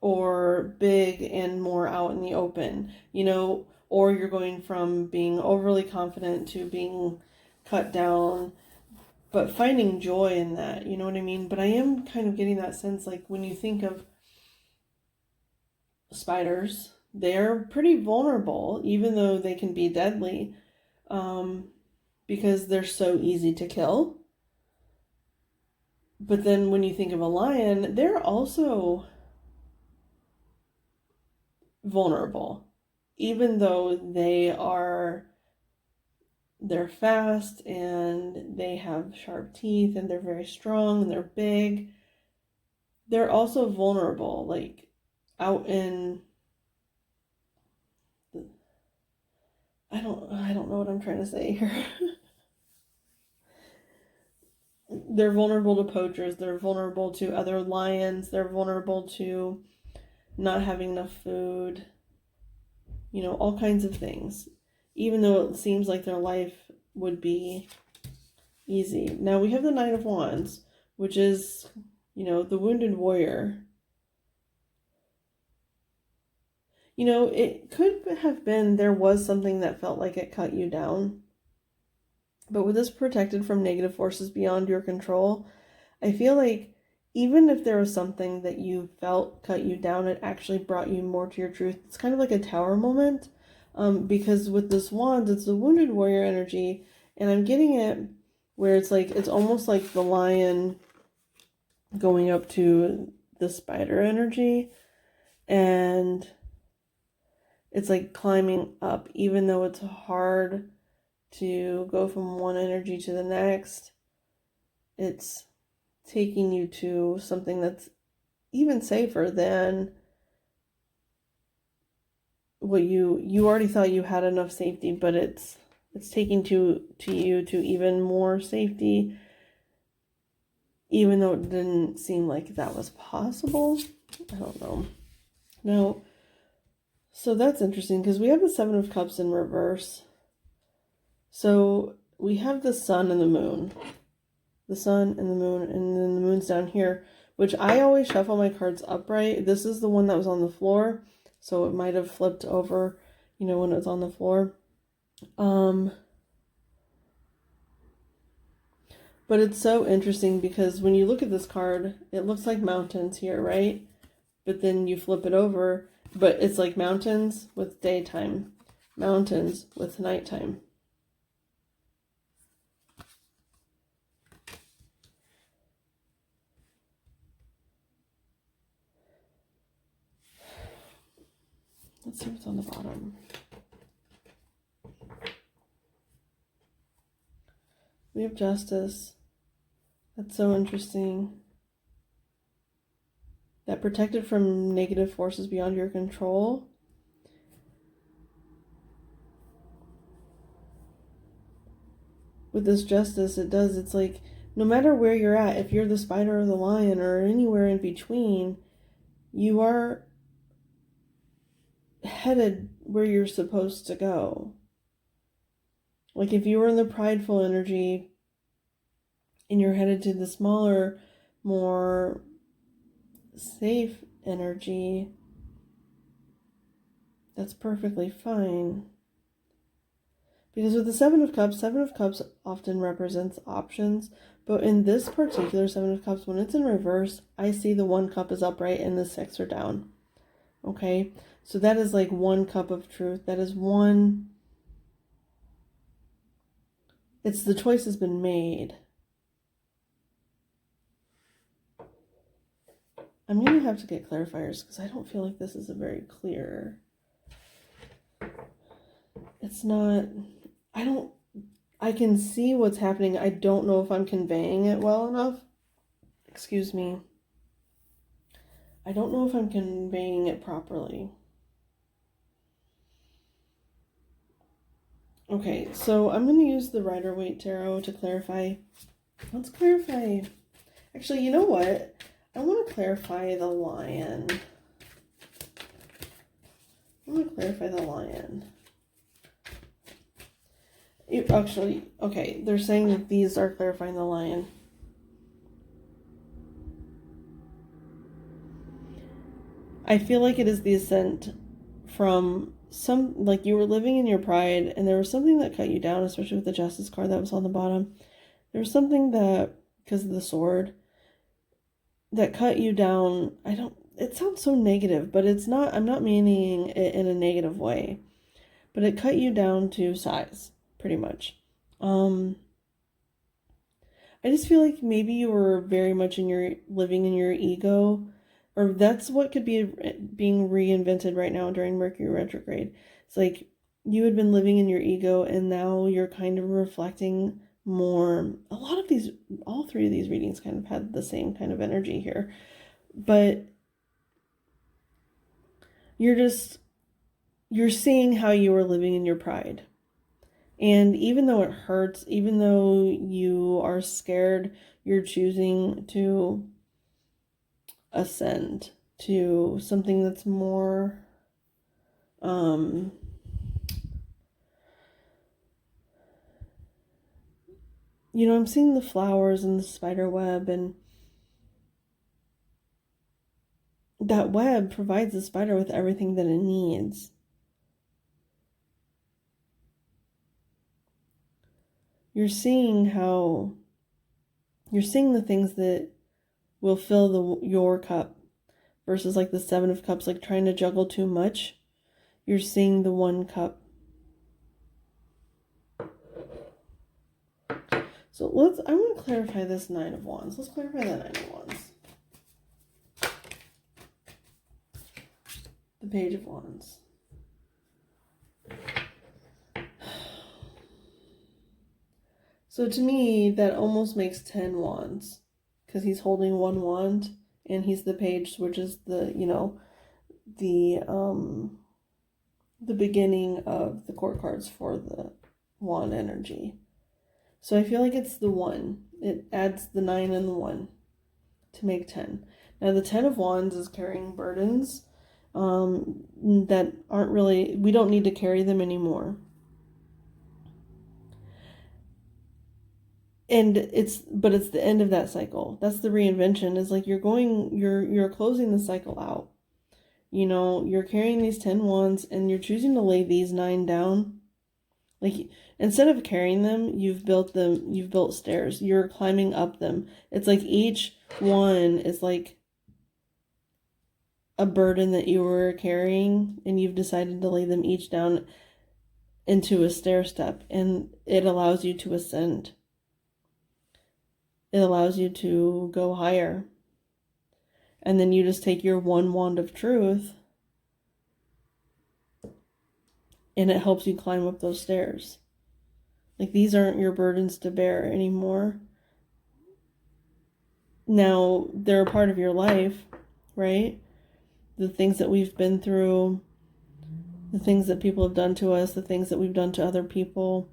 or big and more out in the open, or you're going from being overly confident to being cut down, but finding joy in that, you know what I mean? But I am kind of getting that sense, like when you think of spiders, they're pretty vulnerable, even though they can be deadly, because they're so easy to kill. But then when you think of a lion, they're also vulnerable, even though they're fast and they have sharp teeth and they're very strong and they're big. They're also vulnerable, like out in I don't know what I'm trying to say here. They're vulnerable to poachers, they're vulnerable to other lions, they're vulnerable to not having enough food, all kinds of things, even though it seems like their life would be easy. Now we have the Knight of Wands, which is, the wounded warrior. It could have been there was something that felt like it cut you down. But with this protected from negative forces beyond your control, I feel like even if there was something that you felt cut you down, it actually brought you more to your truth. It's kind of like a tower moment, because with this wand, it's the wounded warrior energy, and I'm getting it where it's like, it's almost like the lion going up to the spider energy, and it's like climbing up, even though it's hard to go from one energy to the next. It's taking you to something that's even safer than what you already thought you had enough safety, but it's taking to you to even more safety, even though it didn't seem like that was possible. I don't know. Now, so that's interesting because we have the Seven of Cups in reverse. So we have the sun and the moon. The sun and the moon, and then the moon's down here, which I always shuffle my cards upright. This is the one that was on the floor, so it might have flipped over, when it was on the floor. But it's so interesting because when you look at this card, it looks like mountains here, right? But then you flip it over, but it's like mountains with daytime, mountains with nighttime. Let's see what's on the bottom. We have justice. That's so interesting. That protected from negative forces beyond your control. With this justice, it's like, no matter where you're at, if you're the spider or the lion or anywhere in between, you are headed where you're supposed to go. Like if you were in the prideful energy and you're headed to the smaller, more safe energy, that's perfectly fine. Because with the Seven of Cups often represents options, but in this particular Seven of Cups, when it's in reverse, I see the 1 cup is upright and the 6 are down. Okay? So that is like 1 cup of truth. That is one... It's the choice has been made. I'm going to have to get clarifiers because I don't feel like this is a very clear... It's not... I can see what's happening. I don't know if I'm conveying it well enough. Excuse me. I don't know if I'm conveying it properly. Okay, so I'm going to use the Rider-Waite Tarot to clarify. Let's clarify. Actually, you know what? I want to clarify the lion. Actually, okay, they're saying that these are clarifying the lion. I feel like it is the ascent from like you were living in your pride and there was something that cut you down, especially with the Justice card that was on the bottom. There was something that, because of the sword, that cut you down. It sounds so negative, but it's not, I'm not meaning it in a negative way. But it cut you down to size, pretty much. I just feel like maybe you were very much living in your ego, or that's what could be being reinvented right now during Mercury retrograde. It's like you had been living in your ego and now you're kind of reflecting more. A lot of these, all 3 of these readings kind of had the same kind of energy here, but you're seeing how you were living in your pride. And even though it hurts, even though you are scared, you're choosing to ascend to something that's more, I'm seeing the flowers and the spider web, and that web provides the spider with everything that it needs. You're seeing the things that will fill your cup versus like the 7 of Cups, like trying to juggle too much. You're seeing the 1 cup. So I want to clarify this 9 of Wands. Let's clarify that 9 of Wands. The Page of Wands. So to me, that almost makes 10 wands, because he's holding 1 wand and he's the page, which is the beginning of the court cards for the wand energy. So I feel like it's the 1. It adds the 9 and the 1 to make 10. Now the 10 of Wands is carrying burdens that aren't really, we don't need to carry them anymore. And it's the end of that cycle. That's the reinvention, is like you're closing the cycle out. You're carrying these 10 wands and you're choosing to lay these 9 down. Like, instead of carrying them, you've built stairs. You're climbing up them. It's like each one is like a burden that you were carrying, and you've decided to lay them each down into a stair step, and it allows you to ascend. It allows you to go higher. And then you just take your one wand of truth, and it helps you climb up those stairs. Like, these aren't your burdens to bear anymore. Now, they're a part of your life, right? The things that we've been through, the things that people have done to us, the things that we've done to other people,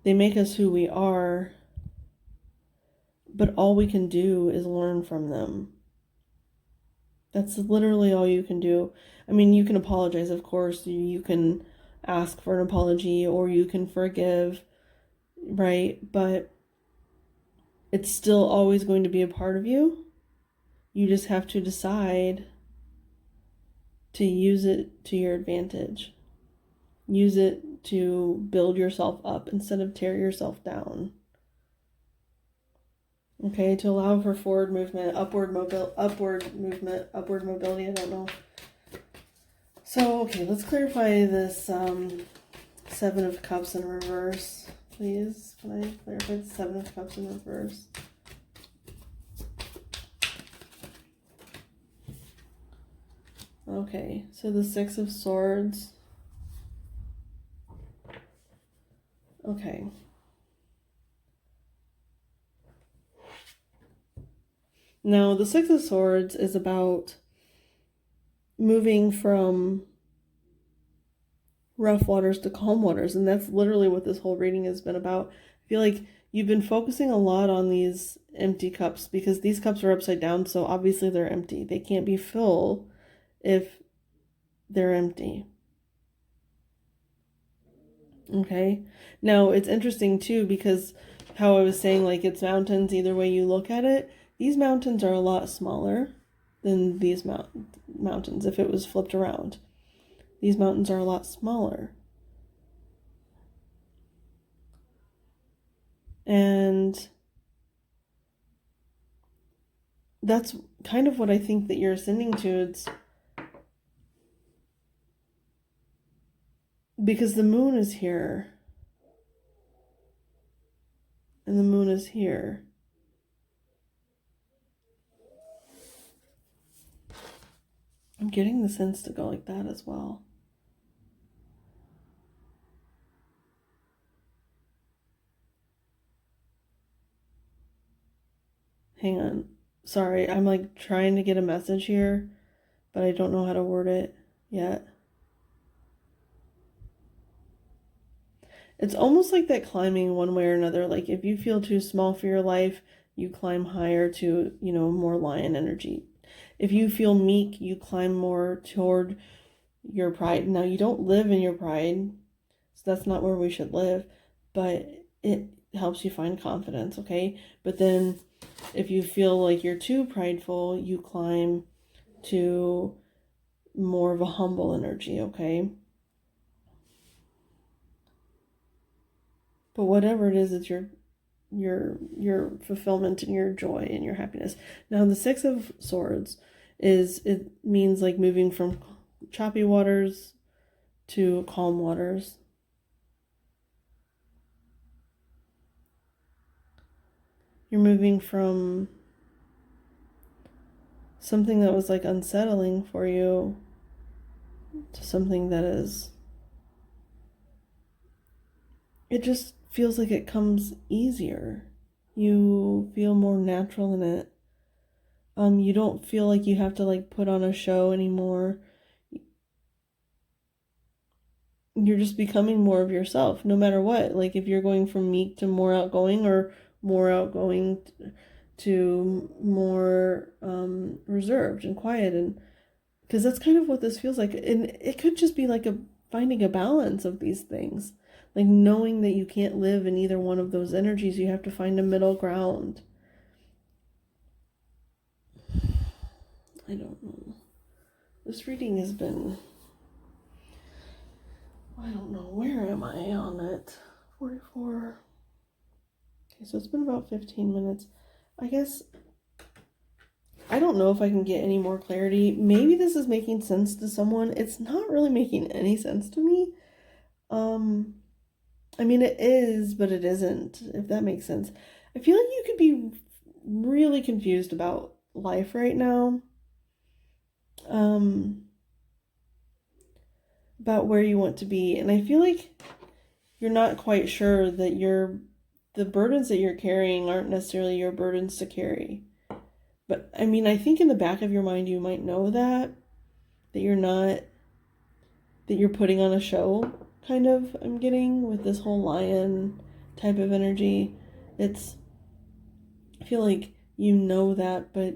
they make us who we are, but all we can do is learn from them. That's literally all you can do. I mean, you can apologize, of course. You can ask for an apology, or you can forgive, right? But it's still always going to be a part of you. You just have to decide to use it to your advantage. Use it to build yourself up instead of tear yourself down. Okay, to allow for forward movement, upward mobility, I don't know. So, okay, let's clarify this Seven of Cups in reverse, please. Can I clarify the Seven of Cups in reverse? Okay, so the Six of Swords. Okay. Now, the Six of Swords is about moving from rough waters to calm waters, and that's literally what this whole reading has been about. I feel like you've been focusing a lot on these empty cups because these cups are upside down, so obviously they're empty. They can't be full if they're empty. Okay? Now, it's interesting too because how I was saying, like, it's mountains either way you look at it. These mountains are a lot smaller than these mountains if it was flipped around. These mountains are a lot smaller. And that's kind of what I think that you're ascending to. It's because the moon is here. And the moon is here. I'm getting the sense to go like that as well. Hang on. Sorry, I'm like trying to get a message here, but I don't know how to word it yet. It's almost like that climbing one way or another. Like if you feel too small for your life, you climb higher to, more lion energy. If you feel meek, you climb more toward your pride. Now, you don't live in your pride, so that's not where we should live, but it helps you find confidence, okay? But then if you feel like you're too prideful, you climb to more of a humble energy, okay? But whatever it is, it's your fulfillment and your joy and your happiness. Now, the Six of Swords it means like moving from choppy waters to calm waters. You're moving from something that was like unsettling for you to something that is, it just feels like it comes easier. You feel more natural in it. You don't feel like you have to like put on a show anymore. You're just becoming more of yourself, no matter what. Like if you're going from meek to more outgoing, or more outgoing to more reserved and quiet, and because that's kind of what this feels like. And it could just be like finding a balance of these things, like knowing that you can't live in either one of those energies. You have to find a middle ground. I don't know. This reading has been I don't know, where am I on it? 44. Okay, so it's been about 15 minutes. I guess, I don't know if I can get any more clarity. Maybe this is making sense to someone. It's not really making any sense to me. I mean, it is, but it isn't, if that makes sense. I feel like you could be really confused about life right now. About where you want to be. And I feel like you're not quite sure that the burdens that you're carrying aren't necessarily your burdens to carry. But I mean, I think in the back of your mind, you might know that you're putting on a show, kind of, I'm getting with this whole lion type of energy. I feel like you know that, but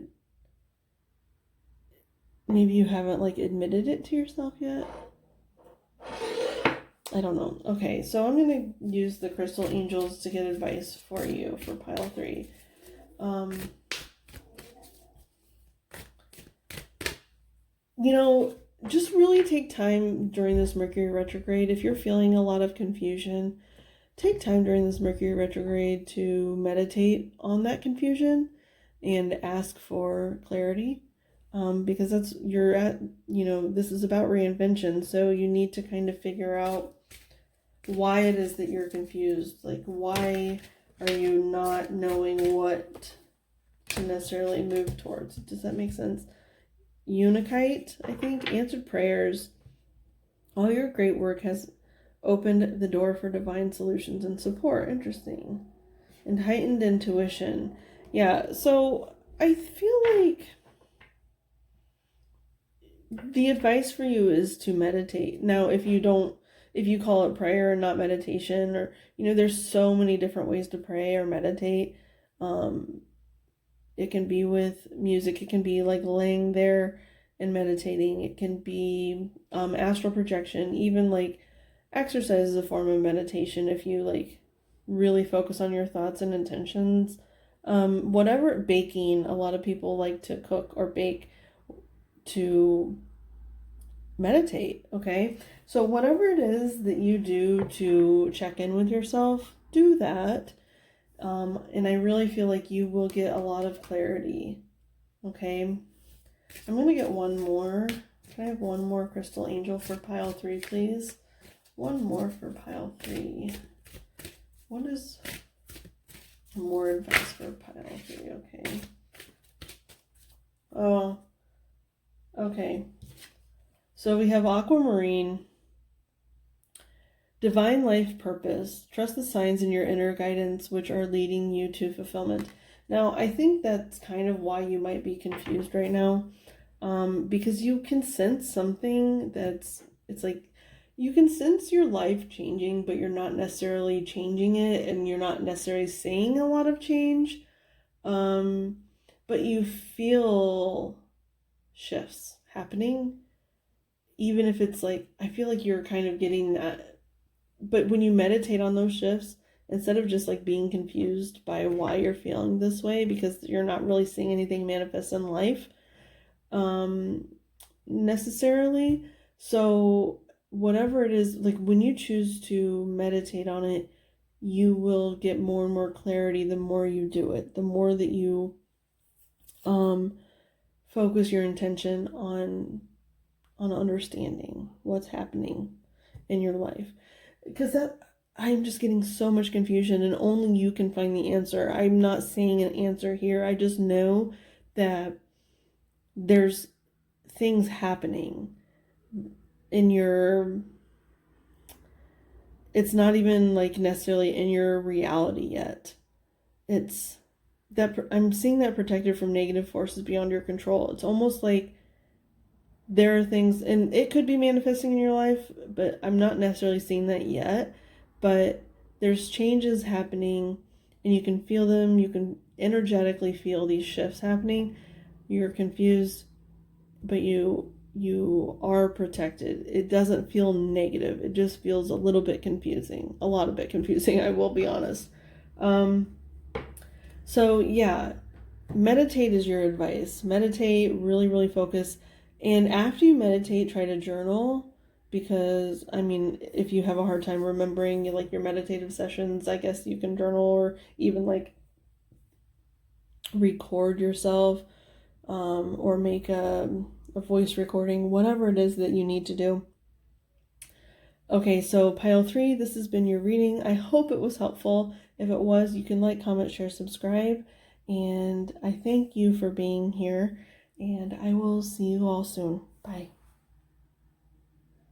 maybe you haven't like admitted it to yourself yet. I don't know. Okay, so I'm going to use the crystal angels to get advice for you for pile 3. Just really take time during this Mercury retrograde. If you're feeling a lot of confusion, take time during this Mercury retrograde to meditate on that confusion and ask for clarity. Because this is about reinvention. So you need to kind of figure out why it is that you're confused. Like, why are you not knowing what to necessarily move towards? Does that make sense? Unikite, I think, answered prayers. All your great work has opened the door for divine solutions and support. Interesting. And heightened intuition. Yeah, so I feel like the advice for you is to meditate. Now, if you call it prayer and not meditation, or, there's so many different ways to pray or meditate. It can be with music. It can be like laying there and meditating. It can be astral projection. Even like exercise is a form of meditation if you like really focus on your thoughts and intentions. Whatever, baking. A lot of people like to cook or bake to meditate, okay? So whatever it is that you do to check in with yourself, do that. And I really feel like you will get a lot of clarity, okay? I'm going to get one more. Can I have one more crystal angel for pile 3, please? One more for pile 3. What is more advice for pile 3? Okay. Oh, okay. So we have aquamarine. Divine life purpose. Trust the signs in your inner guidance which are leading you to fulfillment. Now, I think that's kind of why you might be confused right now. Because you can sense something it's like you can sense your life changing, but you're not necessarily changing it, and you're not necessarily seeing a lot of change. But you feel shifts happening, even if it's like, I feel like you're kind of getting that. But when you meditate on those shifts, instead of just like being confused by why you're feeling this way, because you're not really seeing anything manifest in life necessarily. So whatever it is, like when you choose to meditate on it, you will get more and more clarity the more you do it, the more that you focus your intention on understanding what's happening in your life. Because I'm just getting so much confusion, and only you can find the answer. I'm not saying an answer here. I just know that there's things happening in it's not even like necessarily in your reality yet. It's that I'm seeing that protected from negative forces beyond your control. It's almost like there are things, and it could be manifesting in your life, but I'm not necessarily seeing that yet. But there's changes happening, and you can feel them. You can energetically feel these shifts happening. You're confused, but you are protected. It doesn't feel negative. It just feels a little bit confusing. A lot of bit confusing, I will be honest. So yeah, meditate is your advice. Meditate, really, really focus. And after you meditate, try to journal because, I mean, if you have a hard time remembering like your meditative sessions, I guess you can journal or even like record yourself, or make a voice recording, whatever it is that you need to do. Okay, so pile 3, this has been your reading. I hope it was helpful. If it was, you can like, comment, share, subscribe, and I thank you for being here, and I will see you all soon. Bye.